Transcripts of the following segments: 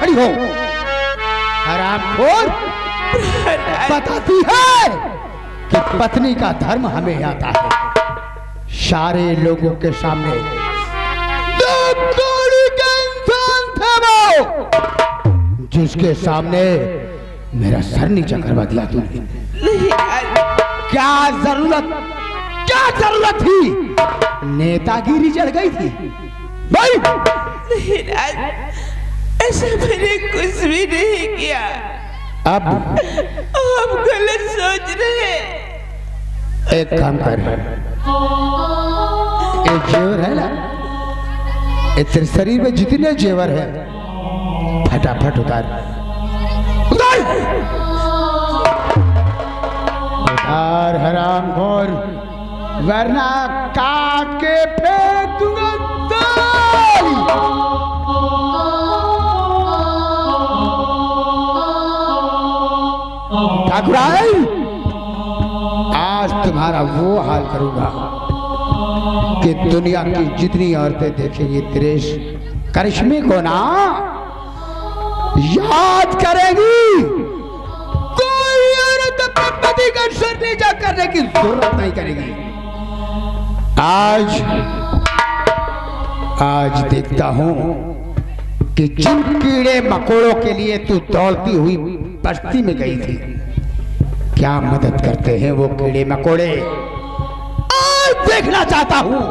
खड़ी हो? हरामखोर, बताती है कि पत्नी का धर्म हमें आता है। सारे लोगों के सामने दो कौड़ी का इंसान था वो, जिसके सामने मेरा सर नीचा करवा दिया तूने। क्या जरूरत थी? नेतागिरी चढ़ गई थी भाई। नहीं राज, ऐसा मैंने कुछ भी नहीं किया। अब आप गलत सोच रहे। एक काम कर, एक जेवर है ना, तेरे शरीर में जितने जेवर है फटाफट उतार हरामखोर, वरना काट के फेंक दूंगा। ठाकुराई, आज तुम्हारा वो हाल करूंगा कि दुनिया की जितनी औरतें देखेंगी तेरे करिश्मे को ना याद करेगी। कोई औरत अपने पति का सर नीचा करने की जरूरत नहीं करेगी। आज देखता हूं कि जिन कीड़े मकोड़ों के लिए तू दौड़ती हुई बस्ती में गई थी, क्या मदद करते हैं वो कीड़े मकोड़े। आज देखना चाहता हूं।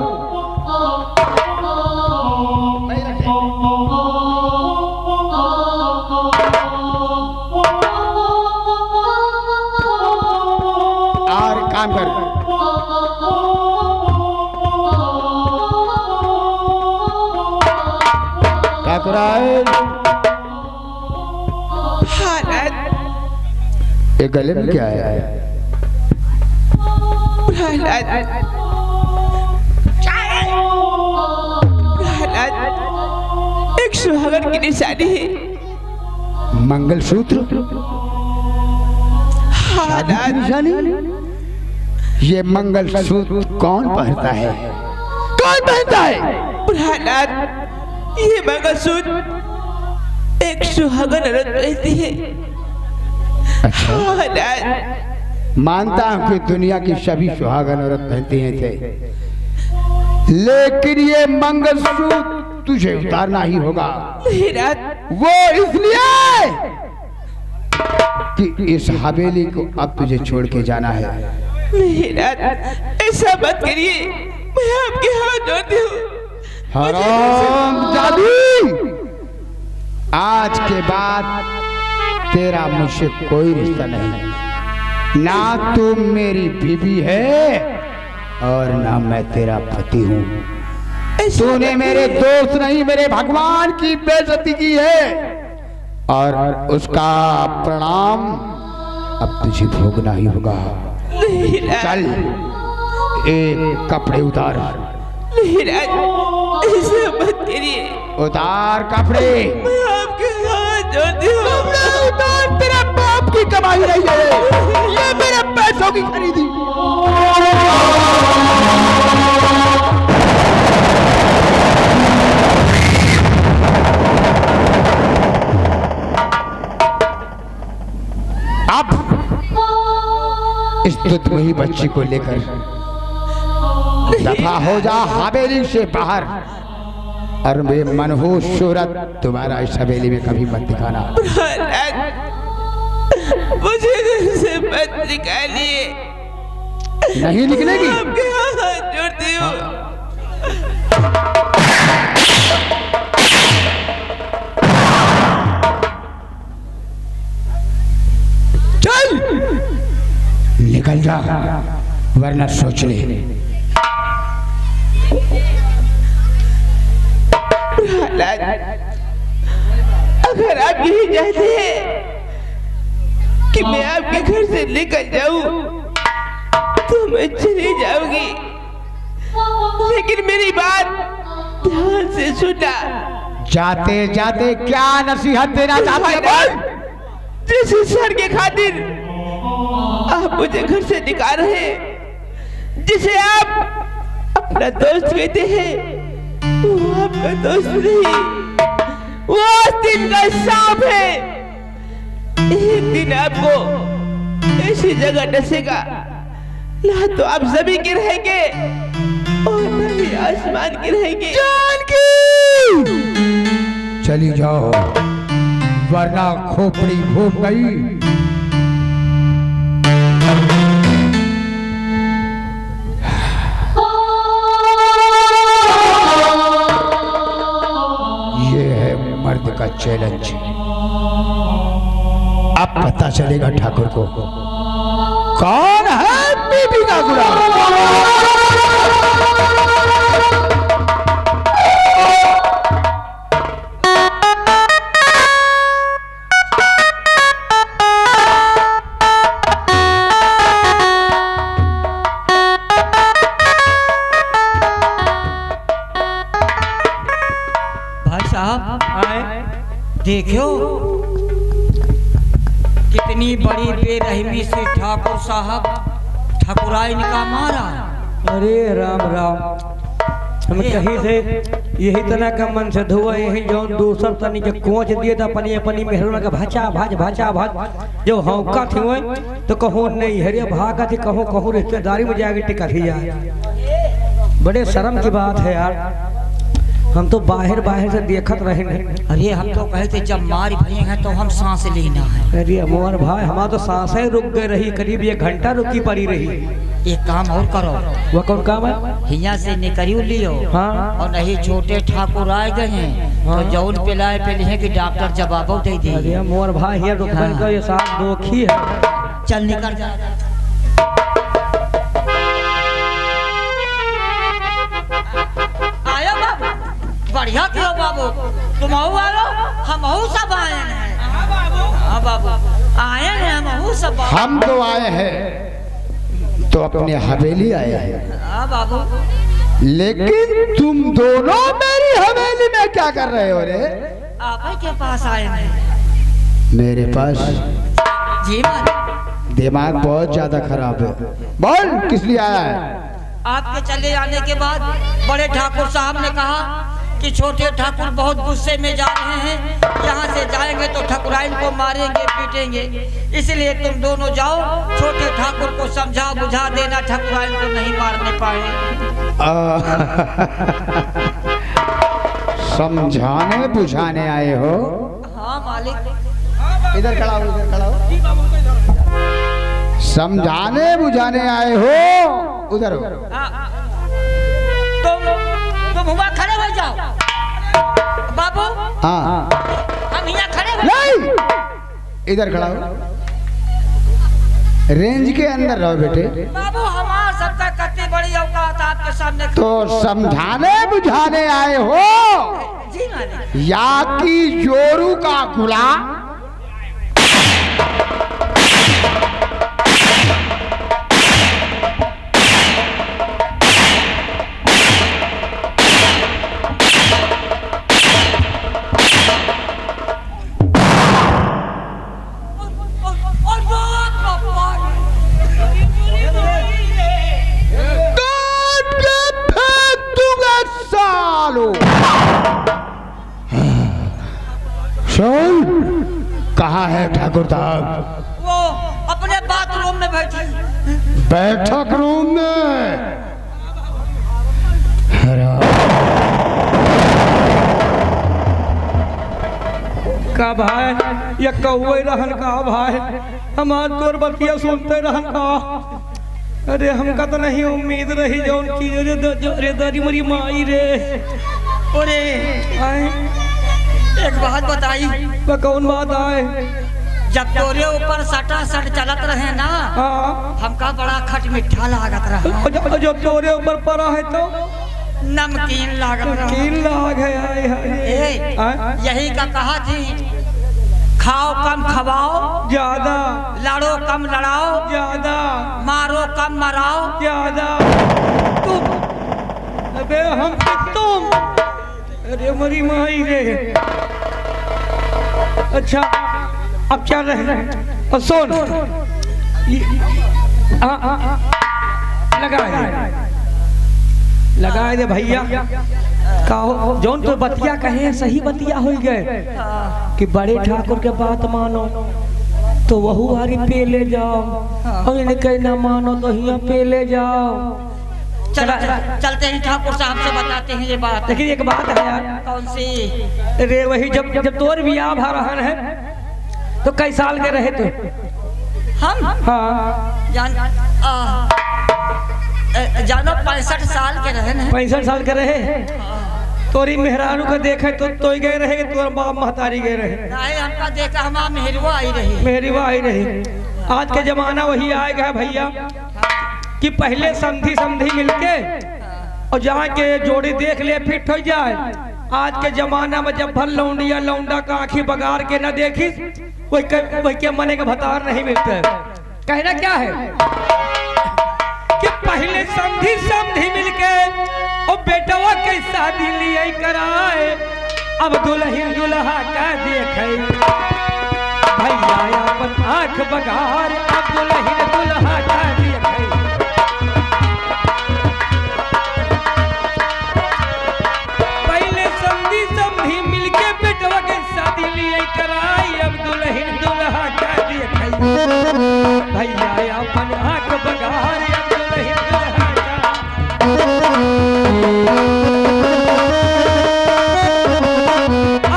और काम कर, ये गले में क्या है? एक सुहागन की निशानी है। मंगलसूत्र? शादी की निशानी? ये मंगलसूत्र कौन पहनता है? कौन पहनता है? प्रहलाद, ये मंगलसूत्र एक सुहागन औरत पहनती है। अच्छा, मानता हूं कि दुनिया की सभी सुहागन औरत पहनती हैं थे, लेकिन ये मंगलसूत्र तुझे उतारना ही होगा। वो इसलिए कि इस हवेली को अब तुझे छोड़ के जाना है। ऐसा मत करिए, मैं आपके हाथ जोड़ती हूँ। हराम जादी, आज के बाद तेरा मुझसे कोई रिश्ता नहीं, ना तू मेरी बीवी है और ना मैं तेरा पति हूँ। तूने मेरे दोस्त नहीं, मेरे भगवान की बेइज्जती की है और उसका प्रणाम अब तुझे भोगना ही होगा। चल, एक कपड़े उतार। ऐसा मत करिए, उतार कपड़े। मैं आपके हाथ जोड़ती हूँ। उतार, तेरा बाप की कमाई रही है, ये मेरे पैसों की खरीदी। अब इस दुधमही बच्ची को लेकर दफा हो जा हवेली से बाहर, और वे मनहूस सूरत तुम्हारा इस हवेली में कभी मत दिखाना। मुझे घर से मत निकालिए। नहीं निकलेगी? आपके हाथ जोड़ती हूँ। चल, निकल जा, वरना सोच ले। अगर आप यही चाहते हैं कि मैं आपके घर से निकल जाऊं, तो मैं चली जाऊंगी, लेकिन मेरी बात ध्यान से सुनना। जाते जाते क्या नसीहत देना चाहते हैं? जिस सर के खातिर आप मुझे घर से निकाल रहे हैं, जिसे आप अपना दोस्त कहते हैं, वो आपका दोस्त नहीं, वो आस्तीन का सांप है। एक दिन आपको ऐसी जगह डसेगा, ना तो आप जमीन के रहेंगे और न ही आसमान के रहेंगे। जानकी चली जाओ, वरना खोपड़ी घूम गई। मर्द का चैलेंज। अब पता चलेगा ठाकुर को कौन है बीबी का गुलाम। देखो कितनी बड़ी बेरहमी से ठाकुर साहब ठकुराइन का मारा। अरे राम राम, हम कहीं से यही तना का मन से धुआ, यही जो दूसर तनी के कोच दिए था अपनी अपनी मेहरुआ का भाचा भाज भाचा भाज जो हौका थी वो तो कहूँ नहीं हरे भागा थी, कहूँ कहूँ रिश्तेदारी में जाके टिका थी यार। बड़े शर्म की बात है यार, हम तो बाहर बाहर से देखत रहे नहीं। अरे हम तो कहते जब मार भये हैं तो हम सांस लेना है। अरे अमर भाई हमारा तो सांसें रुक गई रही, करीब 1 घंटा रुकी पड़ी रही। एक काम और करो। वह कौन काम है? हिया से निकरियो लियो। हाँ? और नहीं छोटे ठाकुर आए गए हैं। हाँ? तो जौन पिलाए पे है कि डॉक्टर जवाब दे दे। अरे अमर भाई ये रुकन का ये साथ दोखी है। चल निकल जा। बढ़िया क्यों बाबू, तुम आलो, हम सब आए हैं। हाँ बाबू आए हैं, हम सब। हम तो आए हैं तो अपने हवेली आए हैं। हाँ बाबू, लेकिन तुम दोनों मेरी हवेली में क्या कर रहे हो रे? आप के पास आए हैं। मेरे पास? जी मान। दिमाग बहुत ज्यादा खराब है, बोल किस लिए आया है? आपके चले जाने के बाद बड़े ठाकुर साहब ने कहा कि छोटे ठाकुर बहुत गुस्से में जा रहे हैं, यहाँ से जाएंगे तो ठकुराइन को मारेंगे पीटेंगे, इसलिए तुम दोनों जाओ, छोटे ठाकुर को समझा बुझा देना, ठकुराइन को नहीं मारने पाए। समझाने बुझाने आए हो? हाँ मालिक। इधर खड़ा हो, इधर खड़ा हो। समझाने बुझाने आए हो? उधर हो। तुम हुआ खड़े हो जाओ बाबू। हाँ हम यहाँ खड़े हो। नहीं, इधर खड़ा हो, रेंज के अंदर रहो बेटे। बाबू हमारा सबका कत्ती बड़ी औकात आपके सामने। तो समझाने बुझाने आए हो जी मालिक। या कि जोरू का गुलाम? कहाँ है ठाकुर साहब? वो अपने बाथरूम में बैठी। बैठक रूम में? का भाई ये कौवे रहन का भाई, हमार तोर बतिया सुनते रहन का। अरे हमका तो नहीं उम्मीद रही जो उनकी रे दादी मरी माई रे। अरे एक बात बताई। वह कौन बात आए? जब तोरे ऊपर सटा सट चलत रहे ना, हमका बड़ा खट मिठा लागत रहा। जो तोरे ऊपर पड़ा है तो नमकीन लागत रहा। नमकीन लाग है। यही का कहा थी, खाओ कम खवाओ ज्यादा, लड़ो कम लड़ाओ ज्यादा, मारो कम मराओ ज्यादा। तुम अबे हम तुम, अरे मरी माई रे। अच्छा अब क्या रहे? और सुन लगाए दे भैया, कहो जौन तो बतिया कहे सही बतिया हो गए कि बड़े ठाकुर के बात मानो तो वहू हारी पे ले जाओ और इन्हें कहीं ना मानो तो यहाँ पे ले जाओ। चलते हैं ठाकुर साहब से बताते हैं ये बात। लेकिन एक बात है यार। कौन सी? अरे वही जब तोर बियाह भा रहा है तो कई साल के रहे थे हम? हाँ जानो 65 साल के रहे ना। 65 साल के रहे। तोरी मेहरारू को देखे तो गए रहे तोर बाप महतारी गए रहे। नहीं हमका देखा हमारा मेहरवा आई रही। मेहरवा आई रही। आज के जमाना वही आएगा भैया कि पहले समधी समधी मिलके और जहाँ के जोड़ी देख ले फिट हो जाए। आज के जमाना में जब भर लौंडिया लौंडा का आँखी बगार के न देखी वही के मने के भतार नहीं मिलते। कहना क्या है कि पहले समधी समधी मिलके और बेटवा के शादी लिए कराए। अब दुल्हन दुल्हा का देखे भैया अपन आँख बगार। अब दुल्हन दुल्हा का देखे पहले समधी समधी मिलके बेटवा के शादी लिए कराए। अब दुल्हन दुल्हा का देखे भैया अपन आँख बगार। अब दुल्हन दुल्हा का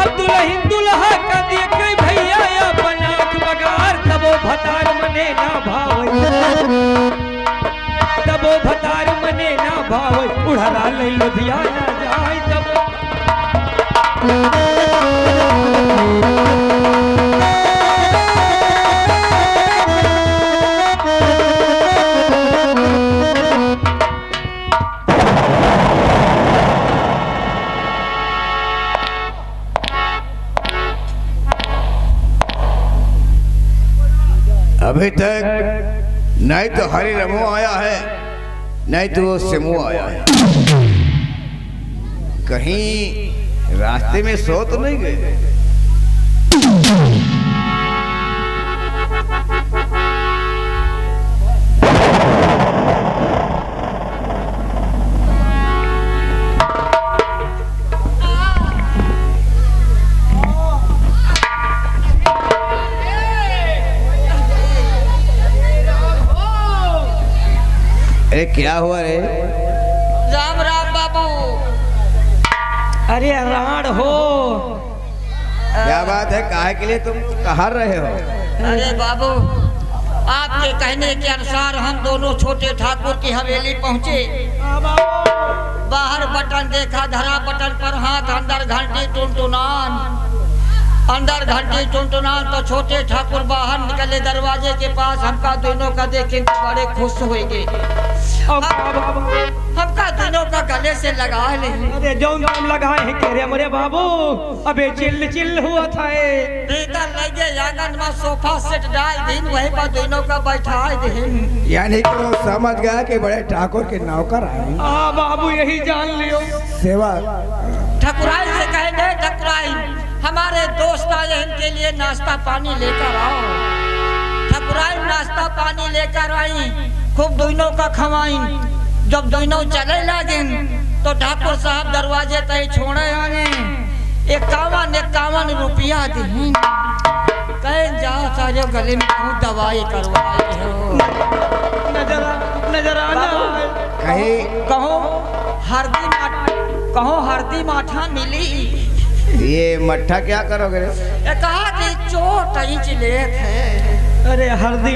अब दुल्हन दुल्हा का देखे भैया अपन आँख बगार। तबो भतार मने ना भावे तबो भतार मने ना भावे। उड़हरा ले लुधियाना जाए तब अभी तक नहीं तो हरी रमो आया है नहीं तो वो सिमो आया है। कहीं रास्ते में सो तो नहीं गए? अरे क्या हुआ रे? राम राम बाबू। अरे राण हो। क्या बात है? काहे के लिए तुम कहाँ रहे हो? अरे बाबू आपके कहने के अनुसार हम दोनों छोटे ठाकुर की हवेली पहुँचे। बाहर बटन देखा धरा बटन पर हाथ अंदर घंटी टुनटुनान। अंदर घंटी टुनटुनान तो छोटे ठाकुर बाहर निकले दरवाजे के पास। हमका दोनों का देखे बड़े खुश होंगे। हमका दोनों का गले से लगा ले। अरे जो नाम लगाए हैं कह रहे हमारे बाबू अबे चिल्ल चिल्ल हुआ था। भीतर लगे आंगन में सोफा सेट डाल दिन वही पर दोनों का बैठा दिन। यानी कि वो समझ गया कि बड़े ठाकुर के नौकर आए। हाँ बाबू यही जान लियो। सेवा ठकुराई से कहेंगे ठकुराई हमारे दोस्त आए इनके लिए नाश्ता पानी लेकर आओ। ठकुराई नाश्ता पानी लेकर आई खूब दोनों का खवाई। जब दोनों चले लगे तो ठाकुर साहब दरवाजे तय छोड़े आने 51 रुपया दी। कहीं जाओ सारे गले में कहूँ दवाई करवाए हो। नजर आना कहो हरदी माठा मिली। ये मट्ठा क्या करोगे रे? कहा कि चोट ले थे। अरे हरदी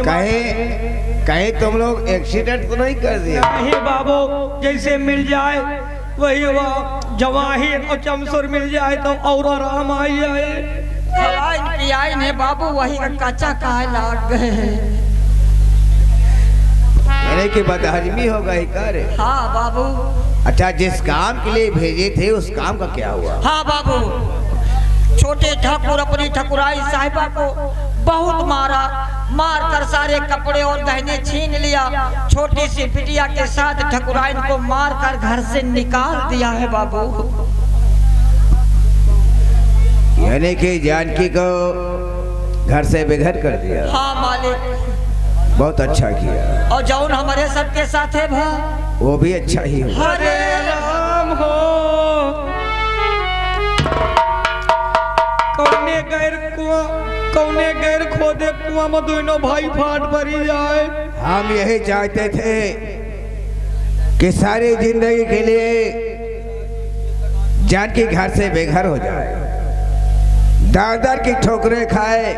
कहीं तुम लोग एक्सीडेंट तो नहीं कर दिया? नहीं बाबू जैसे मिल जाए वही वो जवाहिर और चमसुर मिल जाए तो और आराम आ जाए। पियाई ने बाबू वही कच्चा काहे लाग गए। यानी कि बदहजमी हो गई कर। हाँ बाबू। अच्छा जिस काम के लिए भेजे थे उस काम का क्या हुआ? हाँ बाबू छोटे ठाकुर अपनी ठकुराई साहिबा को बहुत मारा। मार कर सारे कपड़े और गहने छीन लिया। छोटी सी बिटिया के साथ ठकुराई को मार कर घर से निकाल दिया है बाबू। यानी कि जानकी को घर से बेघर कर दिया? हाँ मालिक। बहुत अच्छा किया। और जौन हमारे सबके साथ है भा वो भी अच्छा ही हुआ। हरे राम हो कुआं कौने गैर खोदे कुआं में दोनों भाई फाट भरी जाए। हम यही चाहते थे कि सारी जिंदगी के लिए जानकी घर से बेघर हो जाए, दर दर की ठोकरें खाए,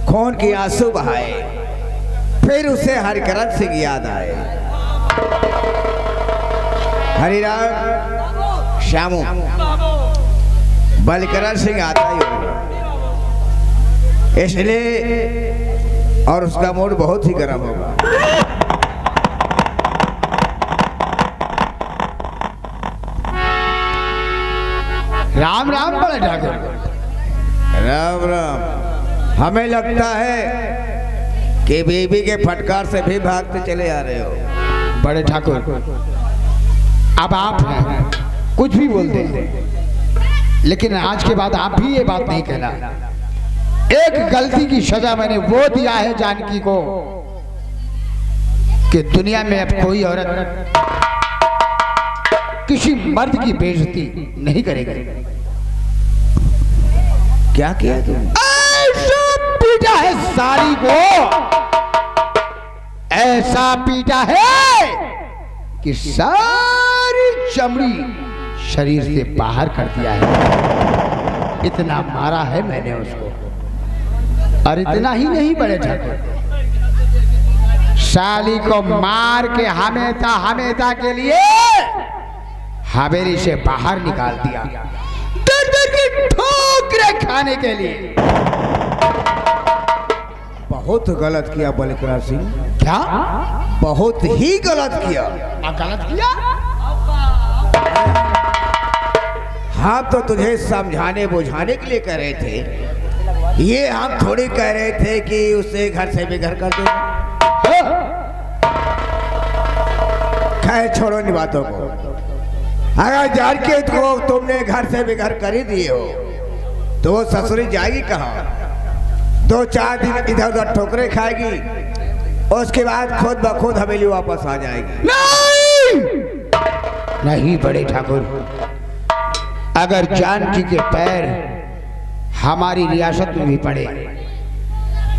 खून की आंसू बहाए, फिर उसे हरिकरण सिंह याद आए। हरिराम श्यामू बलकरण सिंह आता ही होगा, इसलिए और उसका मूड बहुत ही गर्म होगा। राम राम बड़े ठाकुर। राम राम। हमें लगता है कि बीबी के फटकार से भी भागते चले आ रहे हो। बड़े ठाकुर अब आप हैं, कुछ भी बोलते हैं, लेकिन आज के बाद आप भी ये बात नहीं कहना। एक गलती की सजा मैंने वो दिया है जानकी को कि दुनिया में अब कोई औरत किसी मर्द की बेइज्जती नहीं करेगी। क्या किया तुम? ऐसा पीटा है सारी को, ऐसा पीटा है कि सारी चमड़ी शरीर से बाहर कर दिया है। इतना मारा है मैंने उसको, और इतना ही नहीं बड़े ठाकुर, साली को मार के हमेशा के लिए हवेली से बाहर निकाल दिया, दर दर की ठोकरें खाने के लिए। बहुत गलत किया बलकरण सिंह। क्या बहुत ही गलत किया। गलत किया? हाँ तो तुझे समझाने बुझाने के लिए कह रहे थे, ये हम थोड़ी कह रहे थे कि उसे घर से बेघर कर दो। खैर छोड़ो इन बातों को। अगर जान के तो तुमने घर से बेघर कर ही दिए हो तो वो ससुरी जाएगी कहाँ? 2-4 दिन इधर उधर ठोकरे खाएगी, उसके बाद खुद ब खुद हवेली वापस आ जाएगी। नहीं बड़े ठाकुर, अगर जानकी के पैर हमारी रियासत में भी पड़े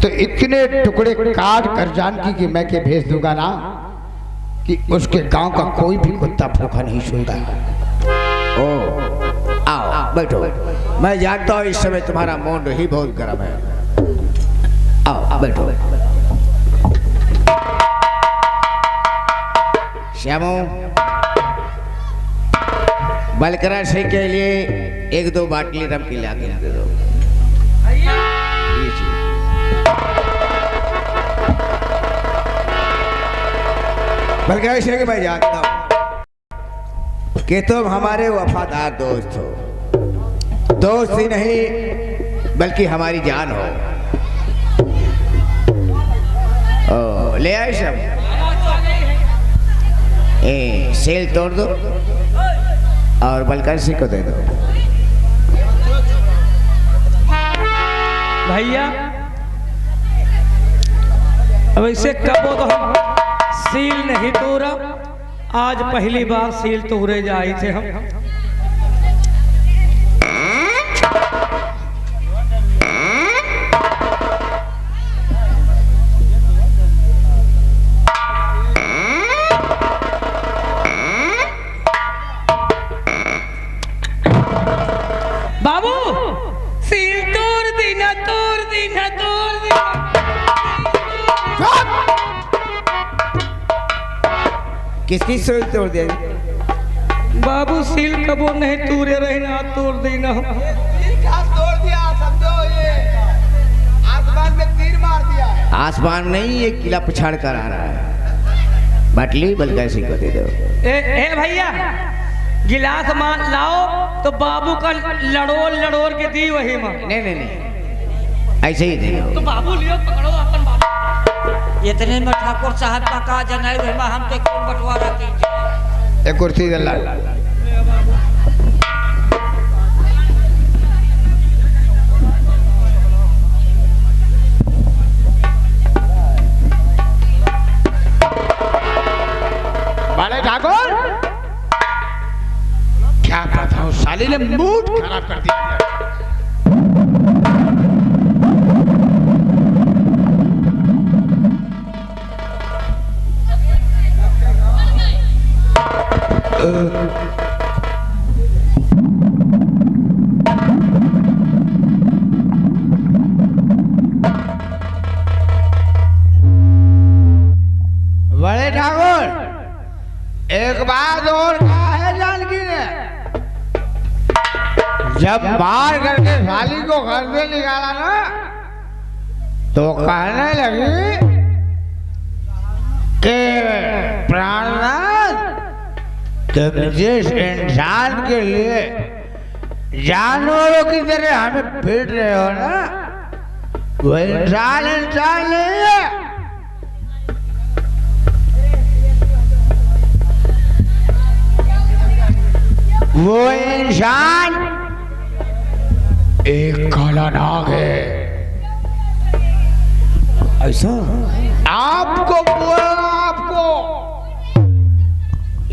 तो इतने टुकड़े काट कर जानकी की मैं के भेज दूंगा ना कि उसके गांव का कोई भी कुत्ता भूखा नहीं सोएगा। ओ आओ बैठो, मैं जानता हूँ इस समय तुम्हारा मूड ही बहुत गर्म है। आओ बैठो। श्यामू बलकरण सिंह के लिए 1-2 बाटली रम की ला के दे दो। बलकरण सिंह मैं जानता हूं कि तुम हमारे वफादार दोस्त हो, दोस्त ही नहीं बल्कि हमारी जान हो। ओ ले आए सब, सेल तोड़ दो और बलकरण सिंह को दे दो। भैया अब ऐसे कबो तो हम सील नहीं तोड़ा, आज पहली बार सील तोड़े जाए थे हम। बाबू सील तोड़ दीना, तोड़ दीना, तोड़ दीना। किसकी सोच तोड़ दिया? बाबू सील कबो नहीं तूरे रहना, तोड़ देना। तोड़ दिया, समझो ये आसमान में तीर मार दिया है। आसमान नहीं, ये किला पछाड़ कर आ रहा है। बाटली बलकरण सिंह को दे दो। ए भैया गिलास मान लाओ तो बाबू का लड़ोर के दी वही मां। नहीं नहीं नहीं, ऐसे ही दे दो। तो बाबू लियो, पकड़ो अपन बाबू। इतने में ठाकुर साहब का कहा जनाई हुई हम तो कौन बंटवारा कीजिए। एक कुर्सी दल्ला। बड़े ठाकुर क्या बताऊं, साली ने मूड खराब कर दिया। बड़े ठाकुर एक बात और कहा है जानकी ने, जब मार करके साली को घर से निकाला ना तो कहने लगी कि प्राणनाथ तुम जिस इंसान के लिए जानवरों की तरह हमें पीट रहे हो ना, वो इंसान नहीं है। वो इंसान एक काला नाग है। ऐसा आपको बोला, आपको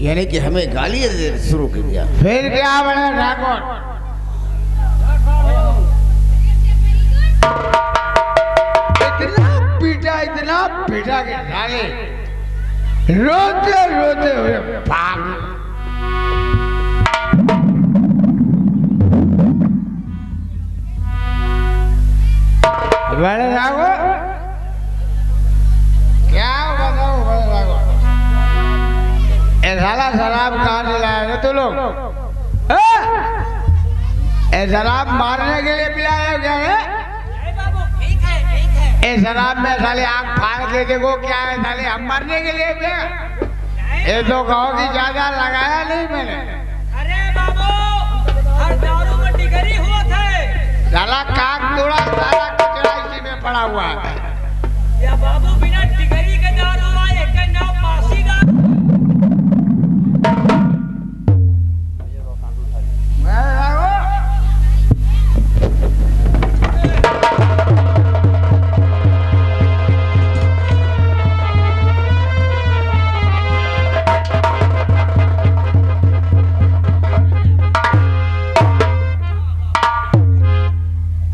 यानी कि हमें गाली शुरू कर दिया। फिर क्या बने ठाकुर? इतना पीटा के साले रोते रोते हुए भाग। बड़े ठाकुर क्या बताऊं बड़े ठाकुर, साला शराब कहाँ से लाए तू लोग? शराब मारने के लिए पिलाया हो क्या है? ये शराब में साले आँख फाड़ के देखो क्या है, साले हम मरने के लिए पिया? ये तो कहो कि ज्यादा लगाया नहीं मैंने। अरे बाबू, हर दारू में डिगरी हुआ था। साला काक तोड़ा, सारा कचरा इसी में पड़ा हुआ है। या बाबू बिना डिगरी के दारू आए के ना पासीदार।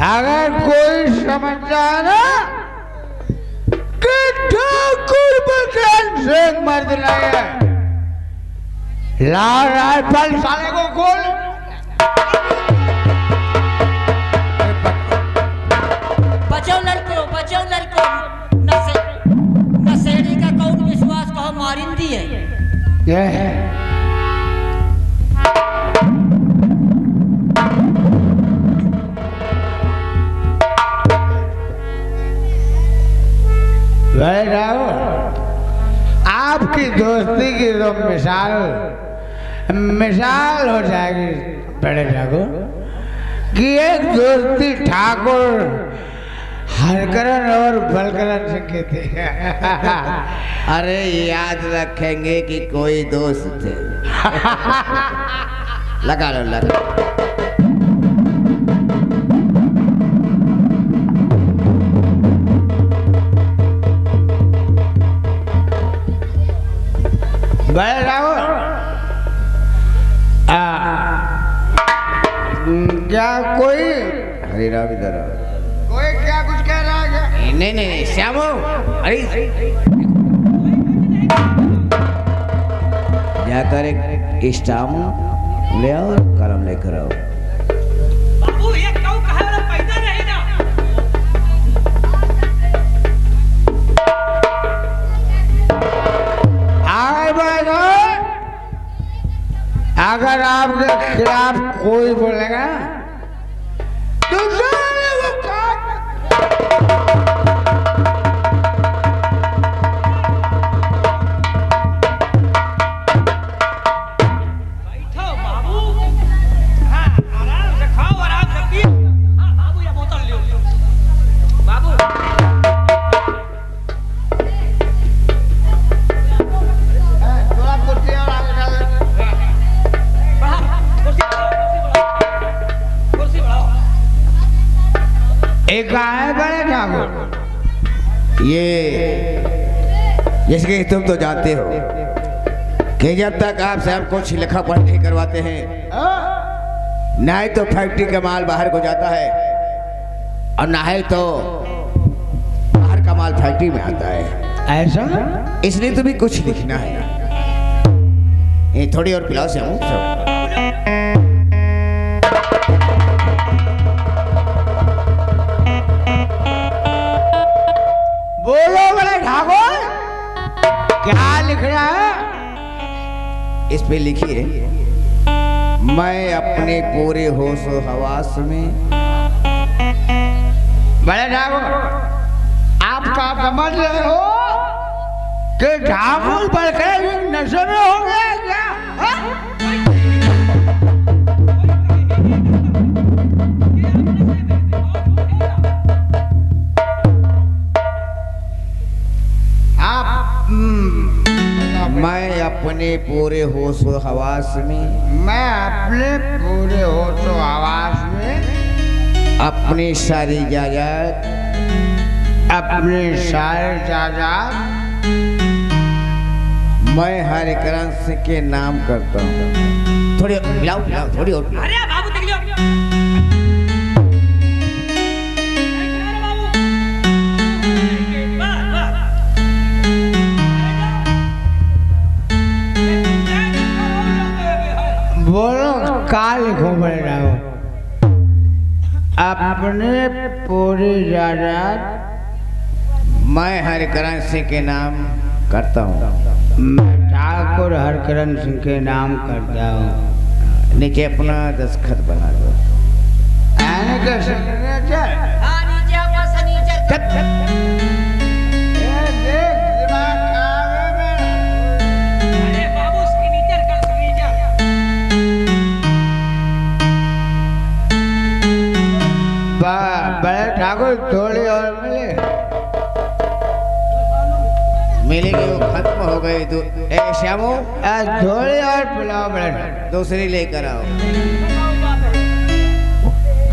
अगर कोई समझता है ना कि ठाकुर बलराम सिंह मर्द नहीं है, लाल राइफल साले को खोल। बचाओ लड़को नशेड़ी का कौन विश्वास कहो मारिंदी है। ये है आपकी दोस्ती की तो मिसाल हो जाएगी बड़े ठाकुर कि एक दोस्ती ठाकुर हरकरण और बलकरण से की थी। अरे याद रखेंगे कि कोई दोस्त थे। लगा लो। बड़े ठाकुर क्या कोई हरे राम इधर कोई क्या कुछ कह रहा है क्या? नहीं श्यामो, अरे जाकर एक स्टाम्प ले आओ, कलम लेकर आओ। बाबू ये क्यों कहा वाला पैदा नहीं ना। अगर आपके खिलाफ कोई बोलेगा तो साले को काट। बैठो बाबू, हाँ आराम से खाओ, आराम से पियो। हाँ बाबू ये बोतल लो बाबू। थोड़ा कुर्सी और आगे डाल। एक है बड़े ठाकुर, ये जैसे कि तुम तो जानते हो कि जब तक आपसे हम कुछ लिखा पढ़ नहीं करवाते हैं, ना ही तो फैक्ट्री का माल बाहर को जाता है और ना ही तो बाहर का माल फैक्ट्री में आता है। ऐसा इसलिए तुम्हें कुछ लिखना है। ये थोड़ी और पिलाओ श्यामू सब। बोलो बड़े ठाकुर, क्या लिख रहा है? इस पे लिखिए, मैं अपने पूरे होश और हवास में। बड़े ठाकुर, आप क्या समझ रहे हो कि ठाकुर बढ़कर नशे में हो गया क्या? हाँ? मैं अपने पूरे होश और हवास में, मैं अपने पूरे होशो आवाज में अपनी सारी जायदाद, अपने सारे जायदाद मैं हरिकरण सिंह के नाम करता हूँ। थोड़ी और पिलाओ पिलाओ, थोड़ी और पिलाओ। अरे बाबू देख लो बोलो का लिखो बड़े ठाकुर? अपने पूरी जायदाद मैं हरिकरण सिंह के नाम करता हूँ। मैं ठाकुर हरकरण सिंह के नाम करता हूँ। नीचे अपना दस्तखत बना दो। आने का सिग्नेचर। हाँ नीचे अपना सनीचर कर। अरे बाबू सनीचर कर सनीचर। बड़े ठाकुर थोड़ी और मिले। मिलेगी वो खत्म हो गई। ए श्यामू, थोड़ी और पिलाओ बड़े ठाकुर। दूसरी लेकर आओ।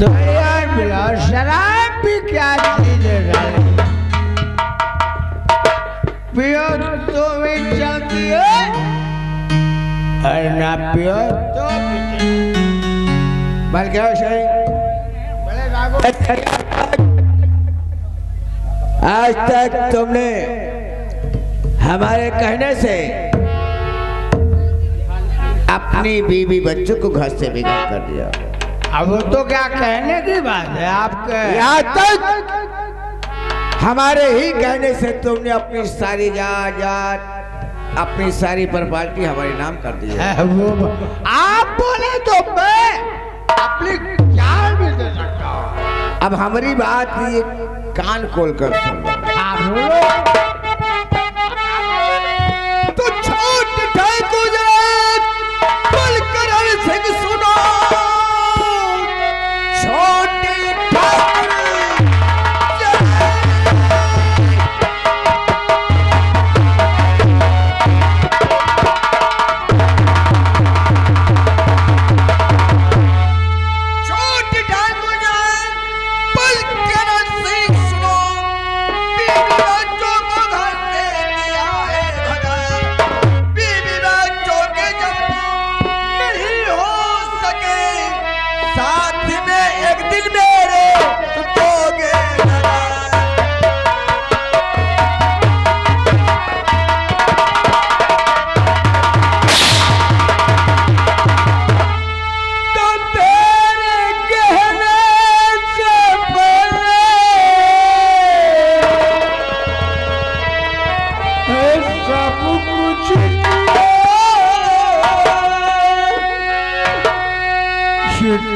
थोड़ी और पिलाओ। शराब भी क्या चीज है साले? पियो तो भी चलती है और ना पियो तो भी चलती है। बल क्या सही? बड़े ठाकुर, आज तक तुमने हमारे कहने से अपनी बीवी बच्चों को घर से बिगाड़ कर दिया। अब वो तो क्या कहने की बात है आपके? यहाँ तक हमारे ही कहने से तुमने अपनी सारी जायदाद, अपनी सारी प्रॉपर्टी हमारे नाम कर दी है। वो आप बोले तो मैं अपनी जान भी दे सकता हूँ। अब हमारी बात ये कान खोल कर सुन लो। आप बोलो। तो छोट ठाकुर बलकर सिंह सुनो। छोटी ठाकुर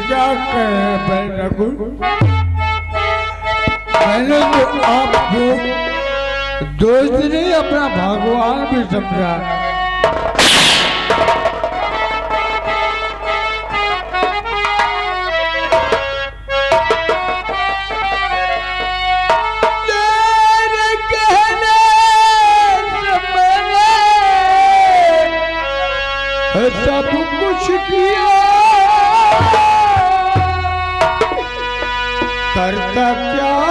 क्या कहे भाई रघु? मैंने तो आपको दोस्त नहीं अपना भगवान भी समझा। सब कुछ किया, करता क्या